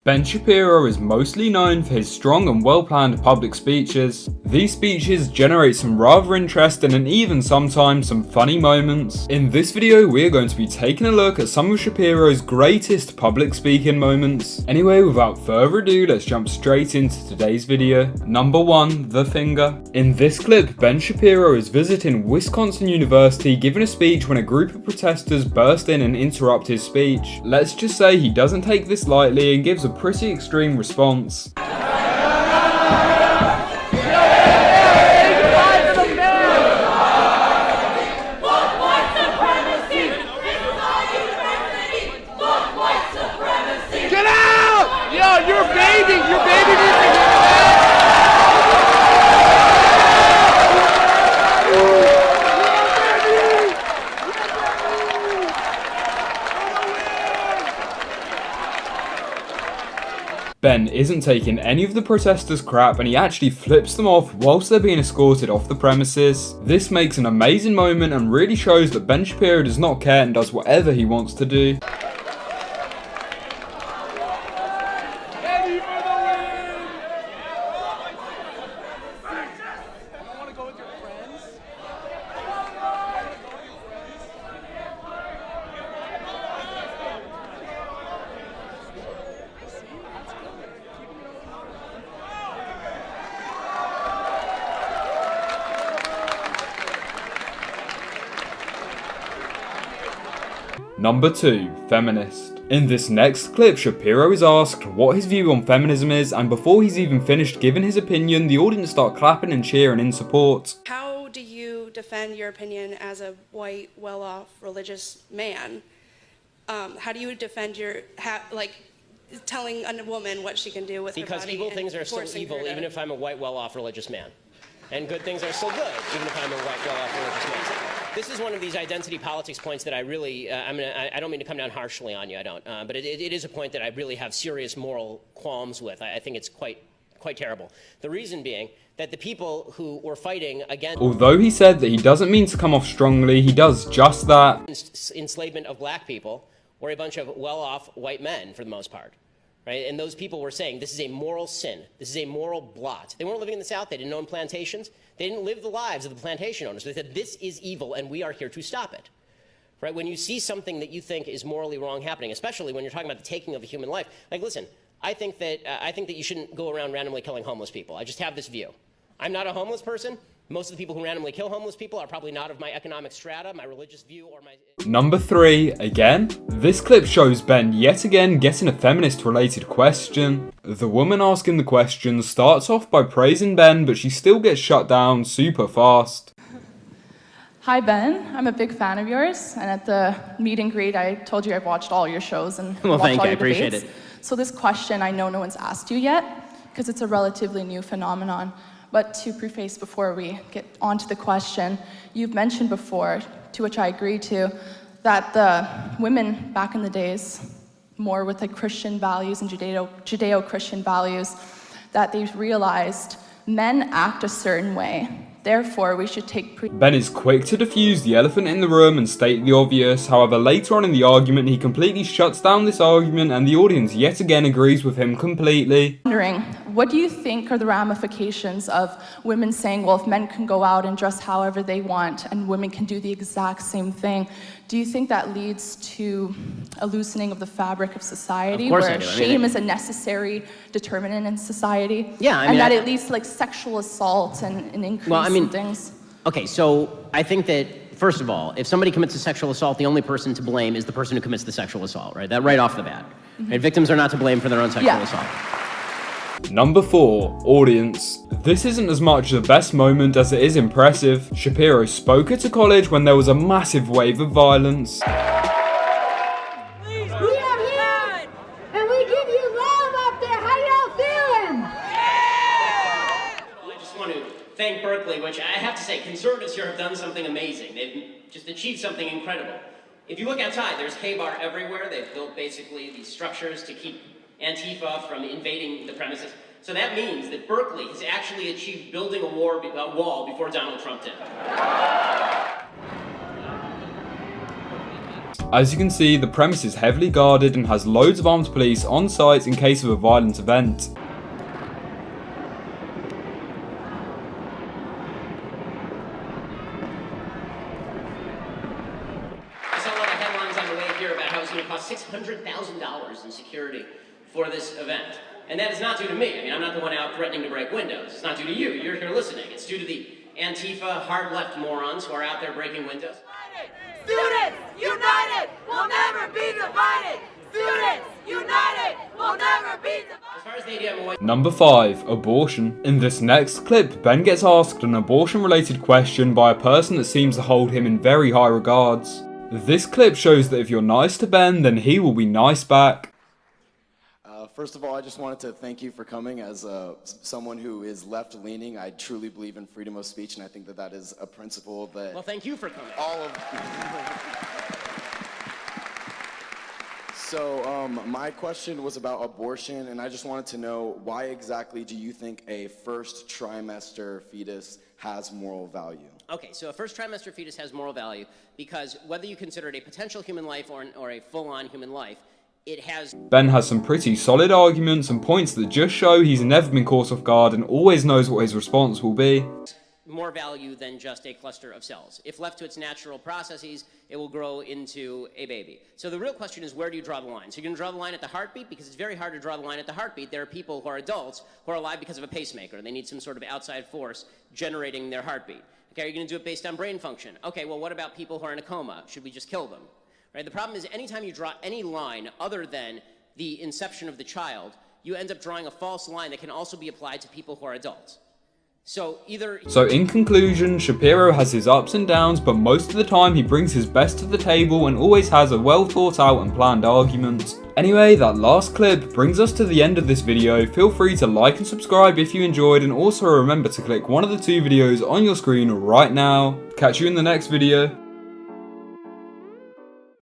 Ben Shapiro is mostly known for his strong and well-planned public speeches. These speeches generate some rather interesting and even sometimes some funny moments. In this video, we are going to be taking a look at some of Shapiro's greatest public speaking moments. Anyway, without further ado, let's jump straight into today's video. Number 1, the finger. In this clip, Ben Shapiro is visiting Wisconsin University giving a speech when a group of protesters burst in and interrupt his speech. Let's just say he doesn't take this lightly and gives a pretty extreme response. Get out! Yo, your baby needs to get out! Ben isn't taking any of the protesters' crap and he actually flips them off whilst they're being escorted off the premises. This makes an amazing moment and really shows that Ben Shapiro does not care and does whatever he wants to do. Number 2, feminist. In this next clip, Shapiro is asked what his view on feminism is, and before he's even finished giving his opinion, the audience start clapping and cheering in support. How do you defend your opinion as a white, well-off, religious man? How do you defend your, telling a woman what she can do with her body? Because evil things are still evil, even if I'm a white, well-off religious man. And good things are still good, even if I'm a white, well-off religious man. This is one of these identity politics points that I really, I don't mean to come down harshly on you, I don't, but it is a point that I really have serious moral qualms with. I think it's quite terrible. The reason being that the people who were fighting against... Although he said that he doesn't mean to come off strongly, he does just that. Enslavement of black people were a bunch of well-off white men, for the most part. Right? And those people were saying, this is a moral sin. This is a moral blot. They weren't living in the South. They didn't own plantations. They didn't live the lives of the plantation owners. They said, this is evil, and we are here to stop it. Right? When you see something that you think is morally wrong happening, especially when you're talking about the taking of a human life, like, listen, I think that you shouldn't go around randomly killing homeless people. I just have this view. I'm not a homeless person. Most of the people who randomly kill homeless people are probably not of my economic strata, my religious view, or my... Number 3, again. This clip shows Ben yet again getting a feminist-related question. The woman asking the question starts off by praising Ben, but she still gets shut down super fast. Hi Ben, I'm a big fan of yours, and at the meet and greet I told you I've watched all your shows and well, watched thank all you, your I appreciate debates. it. So this question I know no one's asked you yet, because it's a relatively new phenomenon. But to preface before we get onto the question, you've mentioned before, to which I agree to, that the women back in the days, more with like Christian values and Judeo-Christian values, that they've realized men act a certain way. Therefore, we should take Ben is quick to diffuse the elephant in the room and state the obvious. However, later on in the argument, he completely shuts down this argument and the audience yet again agrees with him completely. Wondering, what do you think are the ramifications of women saying, well, if men can go out and dress however they want and women can do the exact same thing, do you think that leads to a loosening of the fabric of society? Of course where I do. shame is a necessary determinant in society? Yeah, and that it leads to like sexual assault and an increase in things? Okay, so I think that, first of all, if somebody commits a sexual assault, the only person to blame is the person who commits the sexual assault, right? That right off the bat. Mm-hmm. Right? Victims are not to blame for their own sexual assault. Number 4, audience. This isn't as much the best moment as it is impressive. Shapiro spoke at a college when there was a massive wave of violence. We are here, and we give you love up there. How y'all feeling? I just want to thank Berkeley, which I have to say, conservatives here have done something amazing. They've just achieved something incredible. If you look outside, there's K-bar everywhere. They've built basically these structures to keep Antifa from invading the premises. So that means that Berkeley has actually achieved building a wall before Donald Trump did. As you can see, the premise is heavily guarded and has loads of armed police on site in case of a violent event. I saw a lot of headlines on the way here about how it's going to cost $600,000 in security for this event. And that is not due to me. I mean, I'm not the one out threatening to break windows. It's not due to you. You're here listening. It's due to the Antifa hard left morons who are out there breaking windows. Students united will never be divided. Students united will never be divided. As far as the idea of a white Number 5. Abortion. In this next clip, Ben gets asked an abortion-related question by a person that seems to hold him in very high regards. This clip shows that if you're nice to Ben, then he will be nice back. First of all, I just wanted to thank you for coming. As someone who is left-leaning, I truly believe in freedom of speech, and I think that that is a principle that Well, thank you for coming. all of... So, my question was about abortion, and I just wanted to know, why exactly do you think a first trimester fetus has moral value? Okay, so a first trimester fetus has moral value because whether you consider it a potential human life or a full-on human life, it has Ben has some pretty solid arguments and points that just show he's never been caught off guard and always knows what his response will be. more value than just a cluster of cells. If left to its natural processes, it will grow into a baby. So the real question is, where do you draw the line? So you're going to draw the line at the heartbeat, because it's very hard to draw the line at the heartbeat. There are people who are adults who are alive because of a pacemaker. They need some sort of outside force generating their heartbeat. Okay, are you going to do it based on brain function? Okay, well, what about people who are in a coma? Should we just kill them? Right? The problem is, anytime you draw any line other than the inception of the child, you end up drawing a false line that can also be applied to people who are adults. So in conclusion, Shapiro has his ups and downs, but most of the time he brings his best to the table and always has a well thought out and planned argument. Anyway, that last clip brings us to the end of this video. Feel free to like and subscribe if you enjoyed, and also remember to click one of the two videos on your screen right now. Catch you in the next video.